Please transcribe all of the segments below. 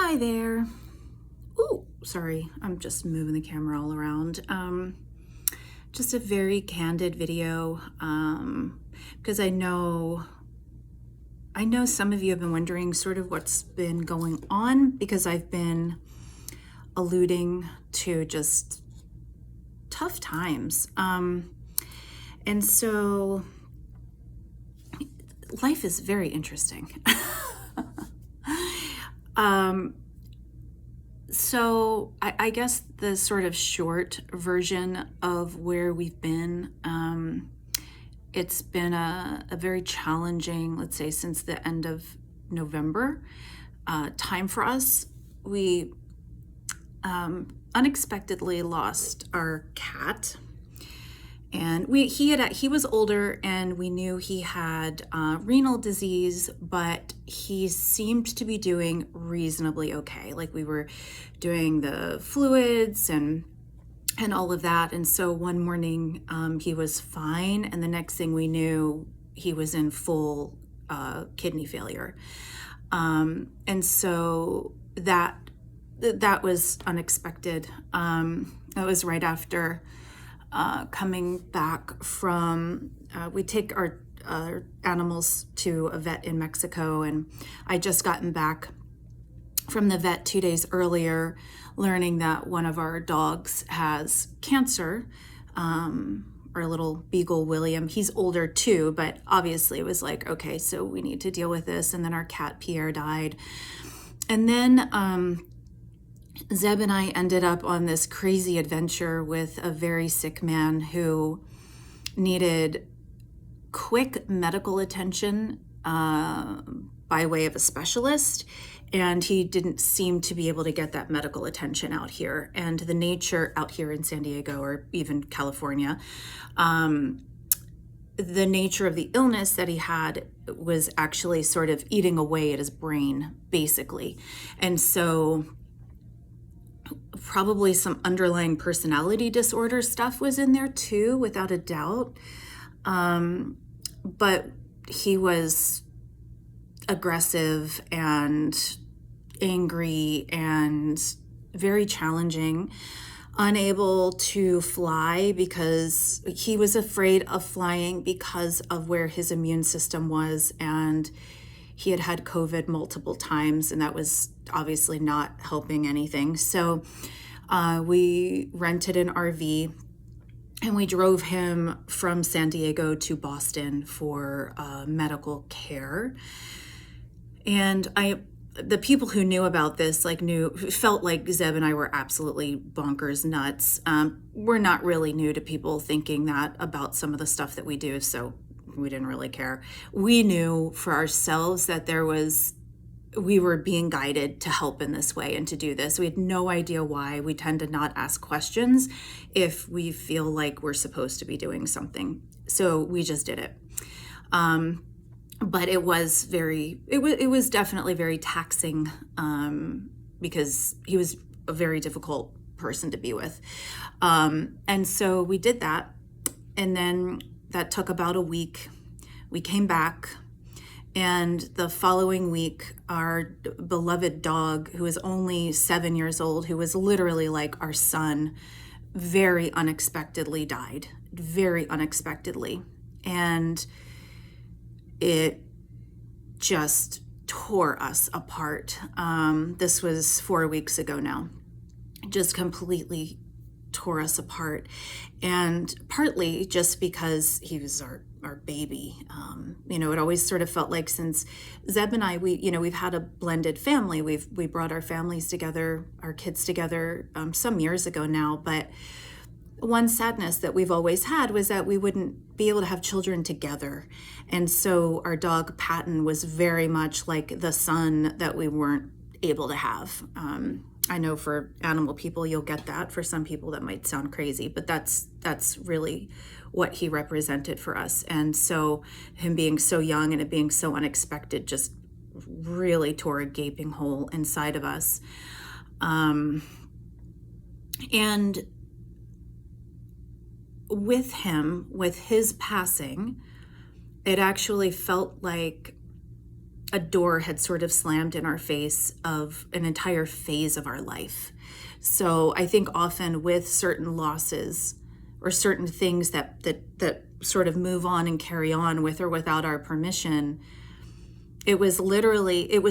Hi there. Ooh, sorry, I'm just moving the camera all around. Just a very candid video, because I know some of you have been wondering sort of what's been going on, because I've been alluding to just tough times. And so life is very interesting. So I guess the sort of short version of where we've been, it's been a very challenging, let's say, since the end of November, time for us. We unexpectedly lost our cat. And he was older, and we knew he had renal disease, but he seemed to be doing reasonably okay. Like, we were doing the fluids and all of that. And so one morning he was fine, and the next thing we knew, he was in full kidney failure. And so that was unexpected. That was right after coming back from, we take our animals to a vet in Mexico, and I just gotten back from the vet 2 days earlier, learning that one of our dogs has cancer. Our little beagle William, he's older too, but obviously it was like, okay, so we need to deal with this. And then our cat Pierre died. And then Zeb and I ended up on this crazy adventure with a very sick man who needed quick medical attention by way of a specialist, and he didn't seem to be able to get that medical attention out here. And the nature out here in San Diego, or even California, the nature of the illness that he had was actually sort of eating away at his brain, basically. And so probably some underlying personality disorder stuff was in there too, without a doubt. But he was aggressive and angry and very challenging, unable to fly because he was afraid of flying because of where his immune system was, and he had had COVID multiple times, and that was obviously not helping anything. So we rented an RV, and we drove him from San Diego to Boston for medical care. And the people who knew about this, felt like Zeb and I were absolutely bonkers nuts. We're not really new to people thinking that about some of the stuff that we do, so we didn't really care. We knew for ourselves that we were being guided to help in this way and to do this. We had no idea why. We tend to not ask questions if we feel like we're supposed to be doing something. So we just did it. But it was definitely very taxing, because he was a very difficult person to be with. And so we did that. And then that took about a week. We came back, and the following week, our beloved dog, who was only 7 years old, who was literally like our son, very unexpectedly died, very unexpectedly. And it just tore us apart. This was 4 weeks ago now. Just completely tore us apart. And partly just because he was our baby. It always sort of felt like, since Zeb and I, we've had a blended family. We brought our families together, our kids together, some years ago now. But one sadness that we've always had was that we wouldn't be able to have children together. And so our dog Patton was very much like the son that we weren't able to have. I know for animal people, you'll get that. For some people, that might sound crazy, but that's really what he represented for us. And so him being so young and it being so unexpected just really tore a gaping hole inside of us. And with his passing, it actually felt like a door had sort of slammed in our face of an entire phase of our life. So I think often with certain losses or certain things that sort of move on and carry on with or without our permission, it was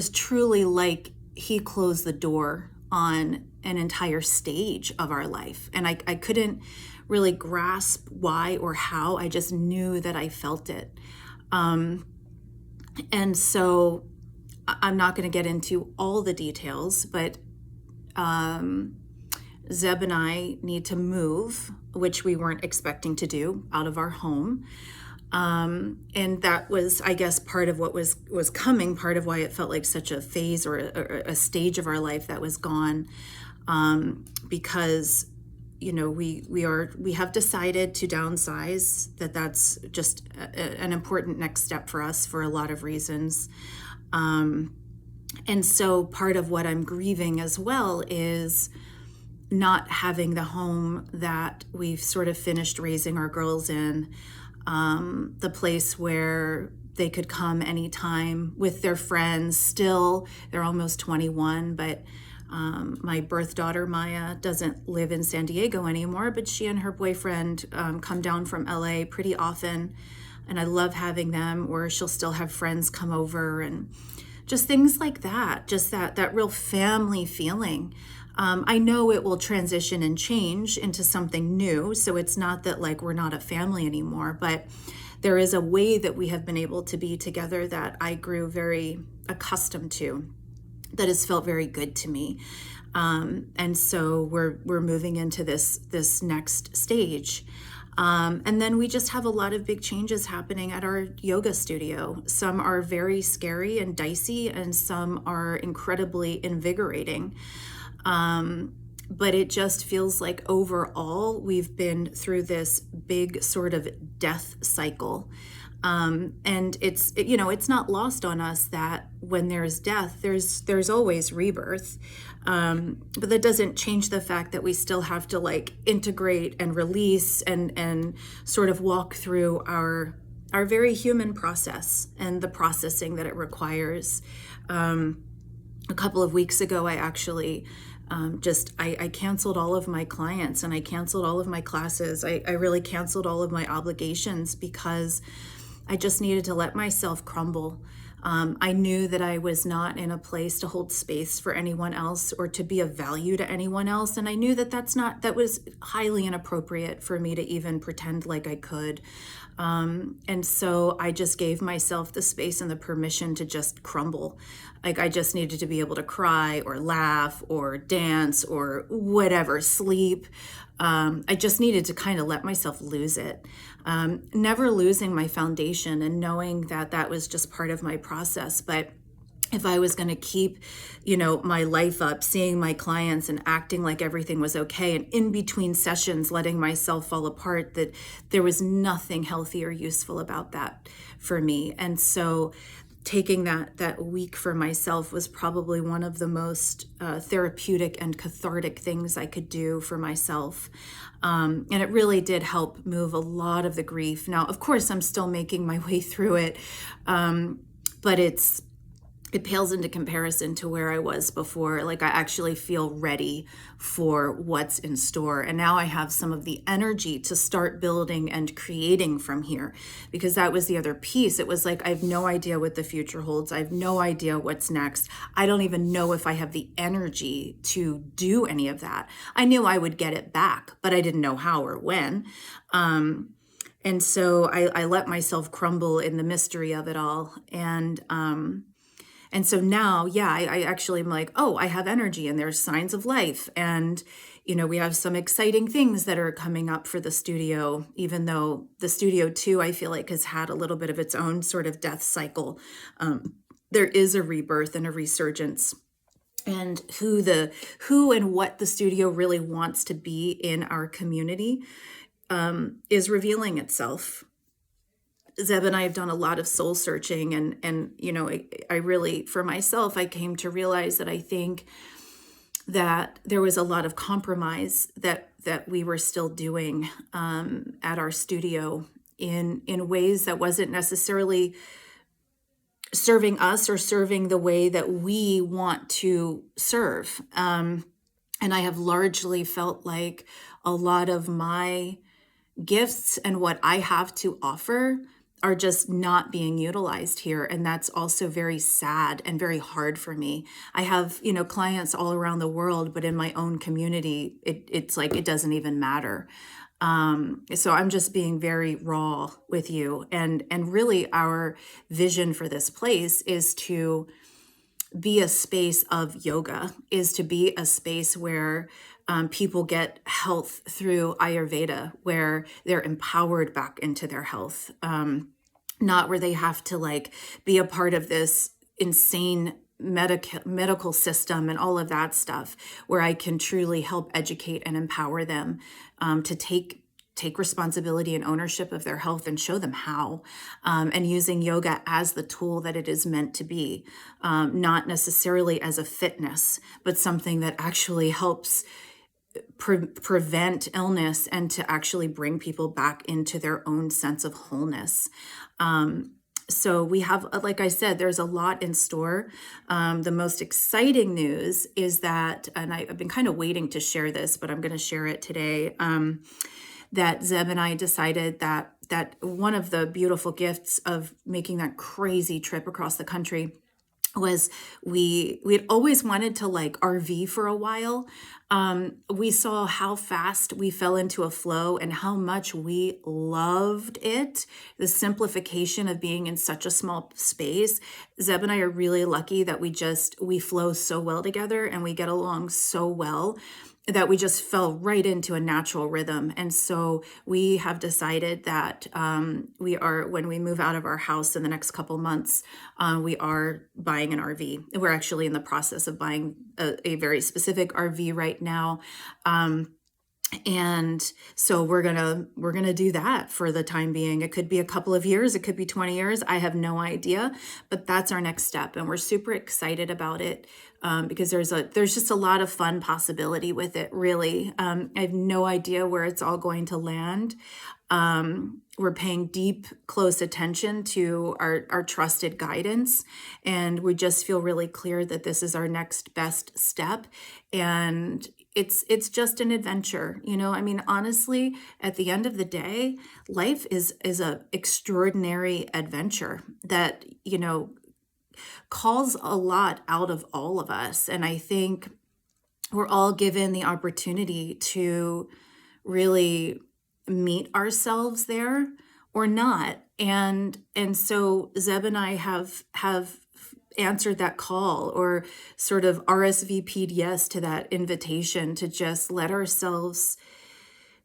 truly like he closed the door on an entire stage of our life. And I couldn't really grasp why or how. I just knew that I felt it. And so I'm not going to get into all the details, but Zeb and I need to move, which we weren't expecting to do, out of our home. And that was, I guess, part of what was coming, part of why it felt like such a phase or a stage of our life that was gone, because we have decided to downsize. That's just an important next step for us for a lot of reasons. And so part of what I'm grieving as well is not having the home that we've sort of finished raising our girls in, the place where they could come anytime with their friends. Still, they're almost 21, but my birth daughter, Maya, doesn't live in San Diego anymore, but she and her boyfriend come down from LA pretty often, and I love having them, or she'll still have friends come over and just things like that, just that real family feeling. I know it will transition and change into something new, so it's not that like we're not a family anymore, but there is a way that we have been able to be together that I grew very accustomed to, that has felt very good to me. And so we're moving into this next stage. And then we just have a lot of big changes happening at our yoga studio. Some are very scary and dicey, and some are incredibly invigorating. But it just feels like overall we've been through this big sort of death cycle. And it's not lost on us that when there's death, there's always rebirth. But that doesn't change the fact that we still have to like integrate and release and sort of walk through our very human process and the processing that it requires. A couple of weeks ago, I actually I canceled all of my clients and I canceled all of my classes. I really canceled all of my obligations because I just needed to let myself crumble. I knew that I was not in a place to hold space for anyone else or to be of value to anyone else. And I knew that that was highly inappropriate for me to even pretend like I could. And so I just gave myself the space and the permission to just crumble. Like I just needed to be able to cry or laugh or dance or whatever, sleep. I just needed to kind of let myself lose it. Never losing my foundation and knowing that that was just part of my process. But if I was going to keep, my life up, seeing my clients and acting like everything was okay, and in between sessions, letting myself fall apart, that there was nothing healthy or useful about that for me. And so taking that week for myself was probably one of the most therapeutic and cathartic things I could do for myself. And it really did help move a lot of the grief. Now, of course, I'm still making my way through it, but it pales into comparison to where I was before. Like I actually feel ready for what's in store. And now I have some of the energy to start building and creating from here, because that was the other piece. It was like, I have no idea what the future holds. I have no idea what's next. I don't even know if I have the energy to do any of that. I knew I would get it back, but I didn't know how or when. And so I let myself crumble in the mystery of it all. And so now, I actually am like, oh, I have energy and there's signs of life. And, we have some exciting things that are coming up for the studio, even though the studio too, I feel like has had a little bit of its own sort of death cycle. There is a rebirth and a resurgence. And who and what the studio really wants to be in our community is revealing itself. Zeb and I have done a lot of soul searching, and I really, for myself, I came to realize that I think that there was a lot of compromise that we were still doing at our studio in ways that wasn't necessarily serving us or serving the way that we want to serve. And I have largely felt like a lot of my gifts and what I have to offer are just not being utilized here. And that's also very sad and very hard for me. I have, clients all around the world, but in my own community, it's like it doesn't even matter. So I'm just being very raw with you. And really our vision for this place is to be a space of yoga, is to be a space where people get health through Ayurveda, where they're empowered back into their health, not where they have to like be a part of this insane medical system and all of that stuff, where I can truly help educate and empower them to take responsibility and ownership of their health and show them how, and using yoga as the tool that it is meant to be, not necessarily as a fitness, but something that actually helps prevent illness and to actually bring people back into their own sense of wholeness. So we have, like I said, there's a lot in store. The most exciting news is that, and I've been kind of waiting to share this, but I'm going to share it today, that Zeb and I decided that one of the beautiful gifts of making that crazy trip across the country was we'd always wanted to like RV for a while. We saw how fast we fell into a flow and how much we loved it. The simplification of being in such a small space. Zeb and I are really lucky that we flow so well together and we get along so well that we just fell right into a natural rhythm. And so we have decided that when we move out of our house in the next couple months, we are buying an RV. We're actually in the process of buying a very specific RV right now. And so we're gonna do that for the time being. It could be a couple of years, it could be 20 years. I have no idea, but that's our next step, and we're super excited about it because there's just a lot of fun possibility with it. Really, I have no idea where it's all going to land. We're paying deep, close attention to our trusted guidance, and we just feel really clear that this is our next best step. And it's just an adventure, I mean, honestly, at the end of the day, life is a extraordinary adventure that, calls a lot out of all of us. And I think we're all given the opportunity to really meet ourselves there or not. And so Zeb and I have answered that call, or sort of RSVP'd yes to that invitation to just let ourselves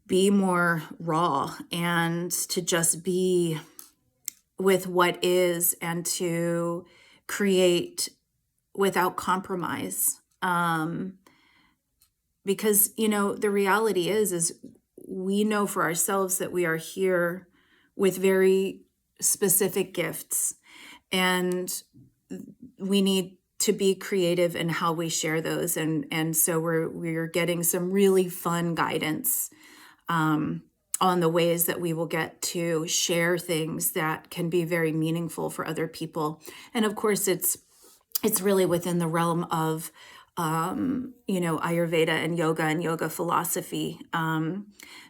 be more raw and to just be with what is and to create without compromise. Because, the reality is we know for ourselves that we are here with very specific gifts, and we need to be creative in how we share those. And so we're getting some really fun guidance on the ways that we will get to share things that can be very meaningful for other people. And of course, it's really within the realm of Ayurveda and yoga philosophy,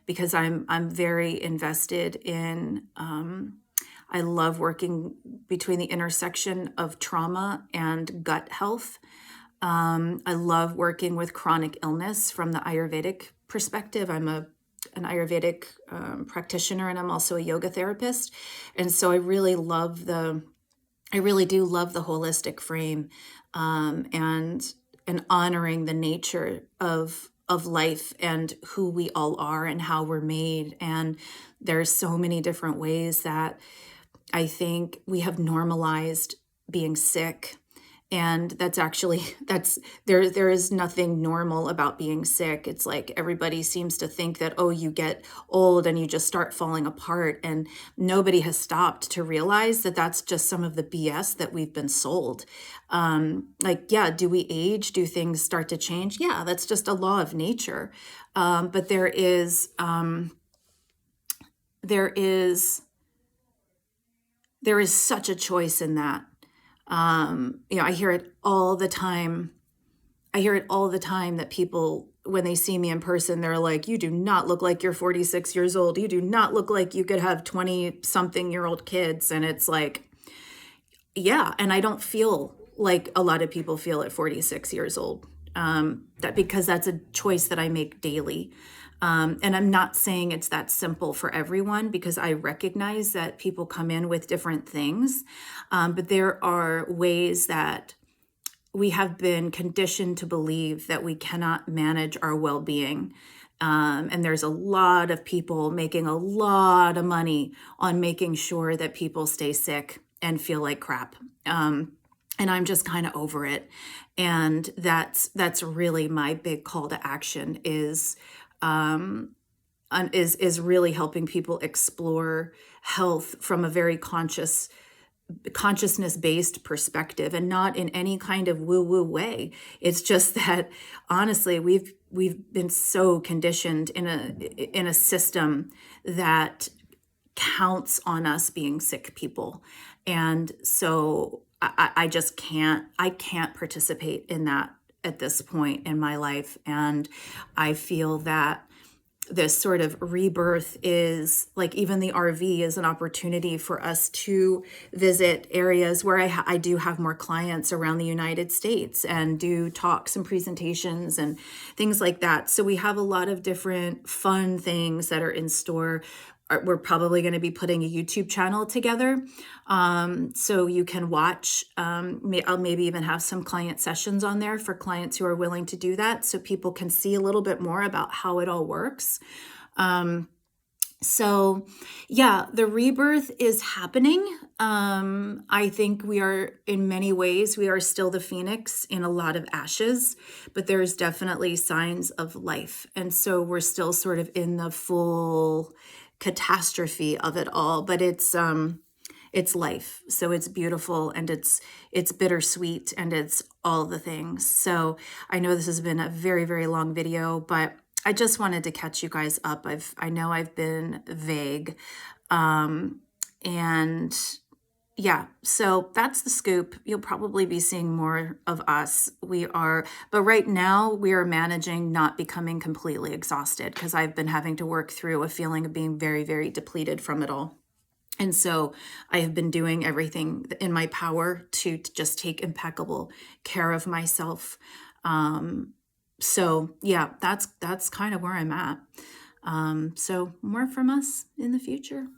because I'm very invested in. I love working between the intersection of trauma and gut health. I love working with chronic illness from the Ayurvedic perspective. I'm an Ayurvedic practitioner, and I'm also a yoga therapist. And so I really do love the holistic frame, and honoring the nature of life and who we all are and how we're made. And there's so many different ways that I think we have normalized being sick. And there is nothing normal about being sick. It's like everybody seems to think that, oh, you get old and you just start falling apart. And nobody has stopped to realize that that's just some of the BS that we've been sold. Yeah, do we age? Do things start to change? Yeah, that's just a law of nature. But there is such a choice in that. I hear it all the time. I hear it all the time that people, when they see me in person, they're like, you do not look like you're 46 years old. You do not look like you could have 20 something year old kids. And it's like, yeah. And I don't feel like a lot of people feel at 46 years old. That because that's a choice that I make daily. And I'm not saying it's that simple for everyone, because I recognize that people come in with different things. But there are ways that we have been conditioned to believe that we cannot manage our well-being. And there's a lot of people making a lot of money on making sure that people stay sick and feel like crap. And I'm just kind of over it. And that's really my big call to action is really helping people explore health from a very consciousness-based perspective, and not in any kind of woo-woo way. It's just that honestly, we've been so conditioned in a system that counts on us being sick people. And so I just can't participate in that at this point in my life. And I feel that this sort of rebirth is like, even the RV is an opportunity for us to visit areas where I do have more clients around the United States and do talks and presentations and things like that. So we have a lot of different fun things that are in store. We're probably going to be putting a YouTube channel together, so you can watch. I'll maybe even have some client sessions on there for clients who are willing to do that, so people can see a little bit more about how it all works. So yeah, the rebirth is happening. I think we are, in many ways, we are still the phoenix in a lot of ashes, but there's definitely signs of life. And so we're still sort of in the full catastrophe of it all, but it's life. So it's beautiful, and it's bittersweet, and it's all the things. So I know this has been a very, very long video, but I just wanted to catch you guys up. I know I've been vague. And yeah, so that's the scoop. You'll probably be seeing more of us. But right now we are managing not becoming completely exhausted, because I've been having to work through a feeling of being very, very depleted from it all. And so I have been doing everything in my power to just take impeccable care of myself. So yeah, that's kind of where I'm at. So more from us in the future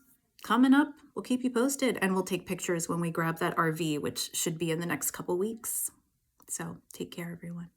coming up. We'll keep you posted, and we'll take pictures when we grab that RV, which should be in the next couple weeks. So take care, everyone.